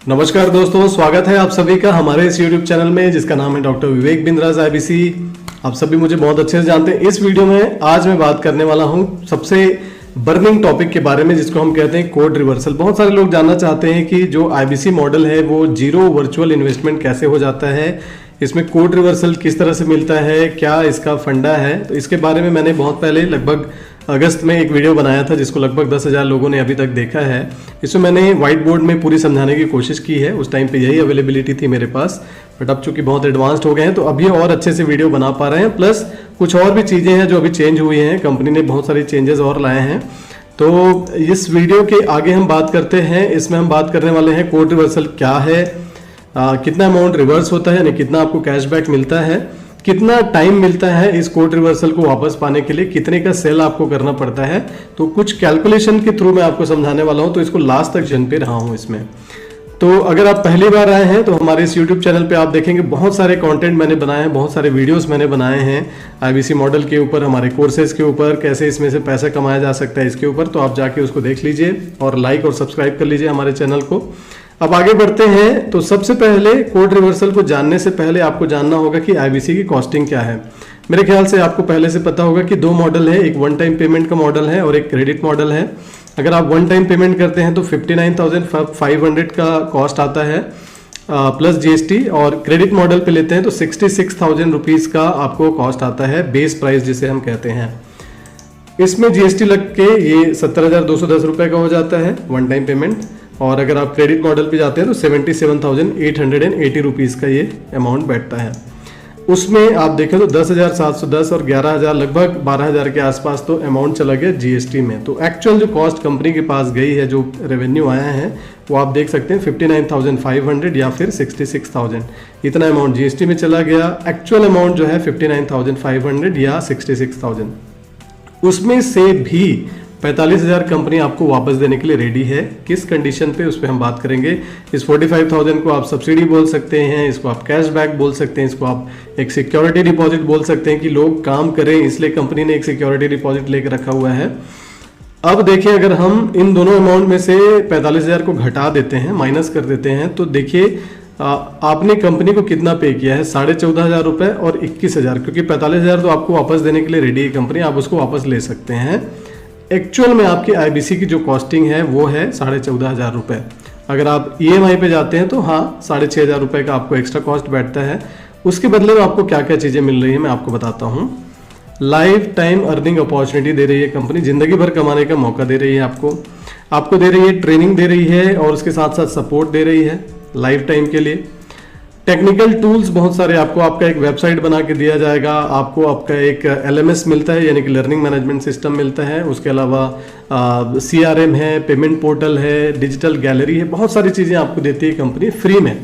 नमस्कार दोस्तों, स्वागत है आप सभी का हमारे इस YouTube चैनल में जिसका नाम है डॉक्टर विवेक बिंद्रास IBC। आप सभी मुझे बहुत अच्छे से जानते हैं। इस वीडियो में आज मैं बात करने वाला हूं सबसे बर्निंग टॉपिक के बारे में जिसको हम कहते हैं कोड रिवर्सल। बहुत सारे लोग जानना चाहते हैं कि जो IBC मॉडल है वो जीरो वर्चुअल इन्वेस्टमेंट कैसे हो जाता है, इसमें कोड रिवर्सल किस तरह से मिलता है, क्या इसका फंडा है। तो इसके बारे में मैंने बहुत पहले लगभग अगस्त में एक वीडियो बनाया था जिसको लगभग 10,000 लोगों ने अभी तक देखा है। इसमें मैंने व्हाइट बोर्ड में पूरी समझाने की कोशिश की है। उस टाइम पे यही अवेलेबिलिटी थी मेरे पास, बट अब चूंकि बहुत एडवांस्ड हो गए हैं तो अभी और अच्छे से वीडियो बना पा रहे हैं। प्लस कुछ और भी चीज़ें हैं जो अभी चेंज हुई हैं, कंपनी ने बहुत सारी चेंजेस और लाए हैं। तो इस वीडियो के आगे हम बात करते हैं। इसमें हम बात करने वाले हैं कोड रिवर्सल क्या है, कितना अमाउंट रिवर्स होता है, यानी कितना आपको कैशबैक मिलता है, कितना टाइम मिलता है इस कोड रिवर्सल को वापस पाने के लिए, कितने का सेल आपको करना पड़ता है। तो कुछ कैलकुलेशन के थ्रू मैं आपको समझाने वाला हूं, तो इसको लास्ट तक जन पे रहा हूं इसमें। तो अगर आप पहली बार आए हैं तो हमारे इस YouTube चैनल पे आप देखेंगे बहुत सारे कंटेंट मैंने बनाए हैं, बहुत सारे वीडियोस मैंने बनाए हैं IBC मॉडल के ऊपर, हमारे कोर्सेज के ऊपर, कैसे इसमें से पैसा कमाया जा सकता है इसके ऊपर। तो आप जाके उसको देख लीजिए और लाइक और सब्सक्राइब कर लीजिए हमारे चैनल को। अब आगे बढ़ते हैं। तो सबसे पहले कोड रिवर्सल को जानने से पहले आपको जानना होगा कि IBC की कॉस्टिंग क्या है। मेरे ख्याल से आपको पहले से पता होगा कि दो मॉडल है, एक वन टाइम पेमेंट का मॉडल है और एक क्रेडिट मॉडल है। अगर आप वन टाइम पेमेंट करते हैं तो 59,500 का कॉस्ट आता है प्लस GST, और क्रेडिट मॉडल पे लेते हैं तो 66,000 रुपीज़ का आपको कॉस्ट आता है, बेस प्राइस जिसे हम कहते हैं। इसमें GST लग के ये 70,210 रुपये का हो जाता है वन टाइम पेमेंट। और अगर आप क्रेडिट मॉडल पे जाते हैं तो 77,880 रुपीज़ का ये अमाउंट बैठता है। उसमें आप देखें तो 10,710 और 11,000 लगभग 12,000 के आसपास तो अमाउंट चला गया GST में। तो एक्चुअल जो कॉस्ट कंपनी के पास गई है, जो रेवेन्यू आया है, वो आप देख सकते हैं 59,500 या फिर 66,000, इतना अमाउंट GST में चला गया। एक्चुअल अमाउंट जो है 59,500 या 66,000। उसमें से भी 45,000 कंपनी आपको वापस देने के लिए रेडी है। किस कंडीशन पे, उस पर हम बात करेंगे। इस 45,000 को आप सब्सिडी बोल सकते हैं, इसको आप कैशबैक बोल सकते हैं, इसको आप एक सिक्योरिटी डिपॉजिट बोल सकते हैं कि लोग काम करें इसलिए कंपनी ने एक सिक्योरिटी डिपॉजिट लेकर रखा हुआ है। अब देखिए, अगर हम इन दोनों अमाउंट में से 45,000 को घटा देते हैं, माइनस कर देते हैं, तो देखिए आपने कंपनी को कितना पे किया है, 14,500 रुपये और 21,000, क्योंकि 45,000 तो आपको वापस देने के लिए रेडी है कंपनी, आप उसको वापस ले सकते हैं। एक्चुअल में आपकी IBC की जो कॉस्टिंग है वो है 14,500 रुपये। अगर आप EMI पे जाते हैं तो हाँ 6,500 रुपये का आपको एक्स्ट्रा कॉस्ट बैठता है। उसके बदले में आपको क्या क्या चीज़ें मिल रही है मैं आपको बताता हूँ। लाइफ टाइम अर्निंग अपॉर्चुनिटी दे रही है कंपनी, जिंदगी भर कमाने का मौका दे रही है आपको दे रही है, ट्रेनिंग दे रही है और उसके साथ साथ सपोर्ट दे रही है लाइफ टाइम के लिए। टेक्निकल टूल्स बहुत सारे आपको, आपका एक वेबसाइट बना के दिया जाएगा, आपको आपका एक LMS मिलता है यानी कि लर्निंग मैनेजमेंट सिस्टम मिलता है। उसके अलावा CRM है, पेमेंट पोर्टल है, डिजिटल गैलरी है, बहुत सारी चीज़ें आपको देती है कंपनी फ्री में।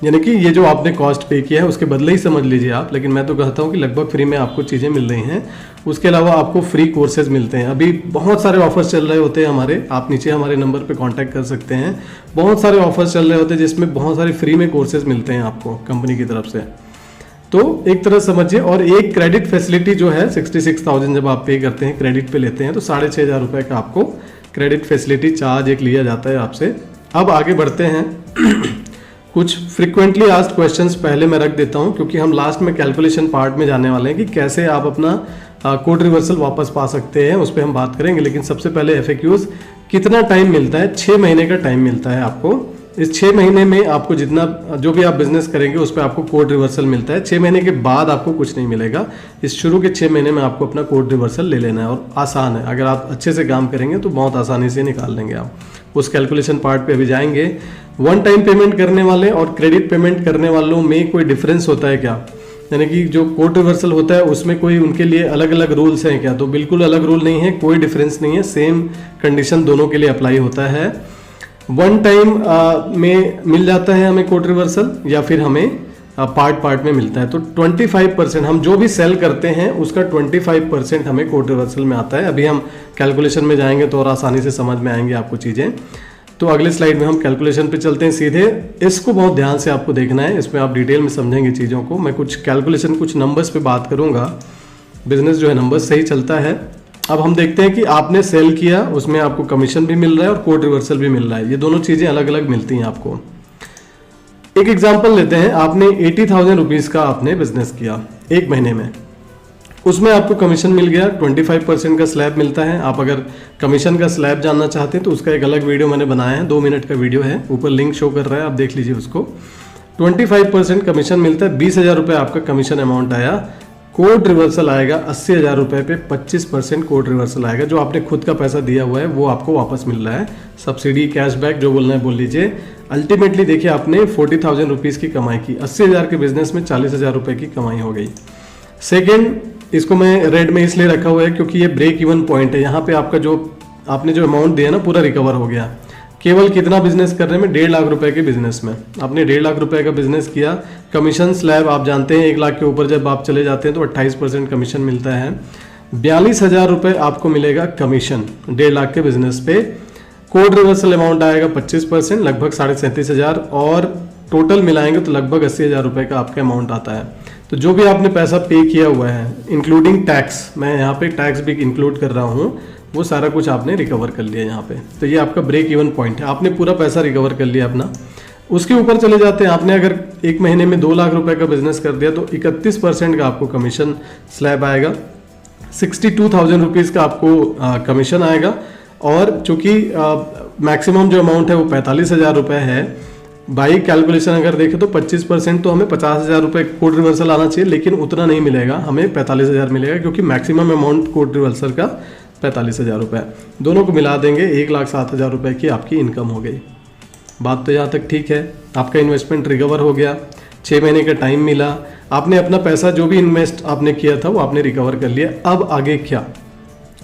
यानी कि ये जो आपने कॉस्ट पे किया है उसके बदले ही समझ लीजिए आप, लेकिन मैं तो कहता हूँ कि लगभग फ्री में आपको चीज़ें मिल रही हैं। उसके अलावा आपको फ्री कोर्सेज मिलते हैं। अभी बहुत सारे ऑफर्स चल रहे होते हैं हमारे, आप नीचे हमारे नंबर पे कांटेक्ट कर सकते हैं। बहुत सारे ऑफर्स चल रहे होते हैं जिसमें बहुत सारे फ्री में कोर्सेज मिलते हैं आपको कंपनी की तरफ से। तो एक तरह समझिए। और एक क्रेडिट फैसिलिटी जो है 66,000 जब आप पे करते हैं, क्रेडिट पे लेते हैं, तो 6,500 रुपये का आपको क्रेडिट फैसिलिटी चार्ज एक लिया जाता है आपसे। अब आगे बढ़ते हैं। कुछ फ्रिक्वेंटली आस्क्ड क्वेश्चंस पहले मैं रख देता हूं, क्योंकि हम लास्ट में कैलकुलेशन पार्ट में जाने वाले हैं कि कैसे आप अपना कोड रिवर्सल वापस पा सकते हैं, उस पर हम बात करेंगे। लेकिन सबसे पहले FAQs, कितना टाइम मिलता है? 6 महीने का टाइम मिलता है आपको। इस 6 महीने में आपको जितना जो भी आप बिजनेस करेंगे उस पर आपको कोड रिवर्सल मिलता है। 6 महीने के बाद आपको कुछ नहीं मिलेगा। इस शुरू के 6 महीने में आपको अपना कोड रिवर्सल ले लेना है, और आसान है। अगर आप अच्छे से काम करेंगे तो बहुत आसानी से निकाल लेंगे आप। उस कैलकुलेशन पार्ट पे अभी जाएंगे। वन टाइम पेमेंट करने वाले और क्रेडिट पेमेंट करने वालों में कोई डिफरेंस होता है क्या, यानी कि जो कोड रिवर्सल होता है उसमें कोई उनके लिए अलग अलग रूल्स हैं क्या? तो बिल्कुल अलग रूल नहीं है, कोई डिफरेंस नहीं है, सेम कंडीशन दोनों के लिए अप्लाई होता है। वन टाइम में मिल जाता है हमें कोड रिवर्सल, या फिर हमें पार्ट में मिलता है। तो 25% हम जो भी सेल करते हैं उसका 25% हमें कोड रिवर्सल में आता है। अभी हम कैलकुलेशन में जाएंगे तो और आसानी से समझ में आएंगे आपको चीज़ें। तो अगले स्लाइड में हम कैलकुलेशन पे चलते हैं सीधे। इसको बहुत ध्यान से आपको देखना है, इसमें आप डिटेल में समझेंगे चीज़ों को। मैं कुछ कैलकुलेशन, कुछ नंबर्स पे बात करूंगा। बिजनेस जो है नंबर्स से ही चलता है। अब हम देखते हैं कि आपने सेल किया, उसमें आपको कमीशन भी मिल रहा है और कोड रिवर्सल भी मिल रहा है। ये दोनों चीजें अलग अलग मिलती हैं आपको। एक एग्जांपल लेते हैं, आपने 80,000 रुपीज का आपने बिजनेस किया एक महीने में, उसमें आपको कमीशन मिल गया 25% का स्लैब मिलता है। आप अगर कमीशन का स्लैब जानना चाहते हैं तो उसका एक अलग वीडियो मैंने बनाया है, 2 मिनट का वीडियो है, ऊपर लिंक शो कर रहा है, आप देख लीजिए उसको। 25% कमीशन मिलता है, 20,000 रुपये आपका कमीशन अमाउंट आया। कोड रिवर्सल आएगा 80,000 रुपये पे 25% कोड रिवर्सल आएगा। जो आपने खुद का पैसा दिया हुआ है वो आपको वापस मिल रहा है, सब्सिडी, कैशबैक, जो बोलना है बोल लीजिए। अल्टीमेटली देखिए, आपने 40,000 रुपीज़ की कमाई की, 80,000 के बिजनेस में 40,000 रुपये की कमाई हो गई। सेकेंड, इसको मैं रेड में इसलिए रखा हुआ है क्योंकि ये ब्रेक इवन पॉइंट है। यहाँ पे आपका जो आपने जो अमाउंट दिया ना पूरा रिकवर हो गया। केवल कितना बिजनेस करने में, 1.5 लाख रुपए के बिजनेस में आपने 1.5 लाख रुपए का बिजनेस किया। कमीशन स्लैब आप जानते हैं 1 लाख के ऊपर जब आप चले जाते हैं तो 28% कमीशन मिलता है। 42,000 रुपये आपको मिलेगा कमीशन 1.5 लाख के बिजनेस पे। कोड रिवर्सल अमाउंट आएगा 25%, लगभग 37,500, और टोटल मिलाएंगे तो लगभग 80,000 रुपये का आपका अमाउंट आता है। तो जो भी आपने पैसा पे किया हुआ है इंक्लूडिंग टैक्स, मैं यहाँ पे टैक्स भी इंक्लूड कर रहा हूँ, वो सारा कुछ आपने रिकवर कर लिया यहाँ पे। तो ये आपका ब्रेक इवन पॉइंट है, आपने पूरा पैसा रिकवर कर लिया अपना। उसके ऊपर चले जाते हैं, आपने अगर एक महीने में 2 लाख रुपए का बिजनेस कर दिया तो 31% का आपको कमीशन स्लैब आएगा, 62,000 रुपीज़ का आपको कमीशन आएगा। और चूंकि मैक्सिमम जो अमाउंट है वो 45,000 रुपये है, बाई कैलकुलेशन अगर देखें तो 25% तो हमें 50,000 रुपये कोड रिवर्सल आना चाहिए, लेकिन उतना नहीं मिलेगा, हमें 45,000 मिलेगा क्योंकि मैक्सिमम अमाउंट कोड रिवर्सल का 45,000 रुपये। दोनों को मिला देंगे 1,07,000 रुपये की आपकी इनकम हो गई। बात तो यहाँ तक ठीक है, आपका इन्वेस्टमेंट रिकवर हो गया, 6 महीने का टाइम मिला, आपने अपना पैसा जो भी इन्वेस्ट आपने किया था वो आपने रिकवर कर लिया। अब आगे क्या,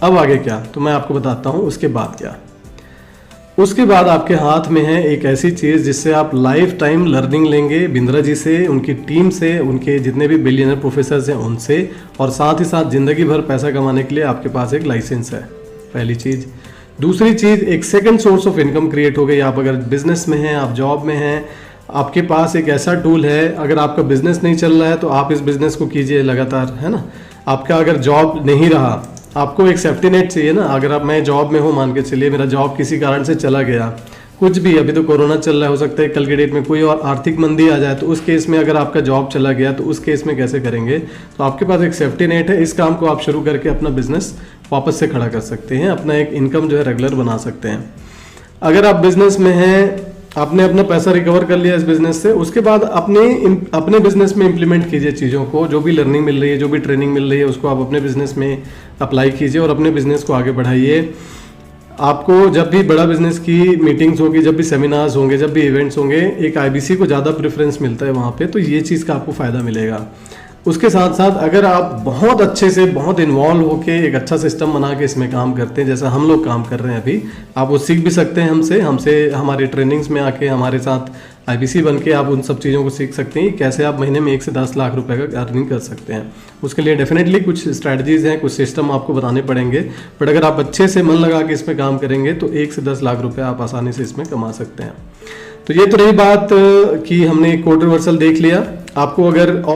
अब आगे क्या, तो मैं आपको बताता हूँ उसके बाद क्या। उसके बाद आपके हाथ में है एक ऐसी चीज़ जिससे आप लाइफ टाइम लर्निंग लेंगे बिंद्रा जी से, उनकी टीम से, उनके जितने भी बिलियनर प्रोफेसर्स हैं उनसे, और साथ ही साथ ज़िंदगी भर पैसा कमाने के लिए आपके पास एक लाइसेंस है, पहली चीज़। दूसरी चीज़, एक second source of income create हो गई। आप अगर बिजनेस में हैं, आप जॉब में हैं, आपके पास एक ऐसा टूल है, अगर आपका बिजनेस नहीं चल रहा है तो आप इस बिजनेस को कीजिए लगातार, है ना। आपका अगर जॉब नहीं रहा, आपको एक सेफ्टी नेट चाहिए ना। अगर आप, मैं जॉब में हूँ, मान के चलिए मेरा जॉब किसी कारण से चला गया, कुछ भी, अभी तो कोरोना चल रहा है, हो सकता है कल की डेट में कोई और आर्थिक मंदी आ जाए, तो उस केस में अगर आपका जॉब चला गया तो उस केस में कैसे करेंगे। तो आपके पास एक सेफ्टी नेट है, इस काम को आप शुरू करके अपना बिजनेस वापस से खड़ा कर सकते हैं, अपना एक इनकम जो है रेगुलर बना सकते हैं। अगर आप बिजनेस में हैं, आपने अपना पैसा रिकवर कर लिया इस बिजनेस से, उसके बाद अपने बिजनेस में इंप्लीमेंट कीजिए चीज़ों को, जो भी लर्निंग मिल रही है, जो भी ट्रेनिंग मिल रही है, उसको आप अपने बिजनेस में अप्लाई कीजिए और अपने बिजनेस को आगे बढ़ाइए। आपको जब भी बड़ा बिजनेस की मीटिंग्स होगी, जब भी सेमिनार्स होंगे, जब भी इवेंट्स होंगे, एक IBC को ज़्यादा प्रेफरेंस मिलता है वहाँ पे, तो ये चीज़ का आपको फ़ायदा मिलेगा। उसके साथ साथ अगर आप बहुत अच्छे से, बहुत इन्वॉल्व होके एक अच्छा सिस्टम बना के इसमें काम करते हैं, जैसा हम लोग काम कर रहे हैं अभी, आप वो सीख भी सकते हैं हमसे हमारे ट्रेनिंग्स में आके हमारे साथ IBC बन के आप उन सब चीज़ों को सीख सकते हैं, कैसे आप महीने में 1 से 10 लाख रुपए का अर्निंग कर सकते हैं। उसके लिए डेफिनेटली कुछ स्ट्रैटेजीज हैं, कुछ सिस्टम आपको बताने पड़ेंगे, बट अगर आप अच्छे से मन लगा के इसमें काम करेंगे तो 1 से 10 लाख रुपए आप आसानी से इसमें कमा सकते हैं। तो ये तो रही बात कि हमने कोड रिवर्सल देख लिया। आपको अगर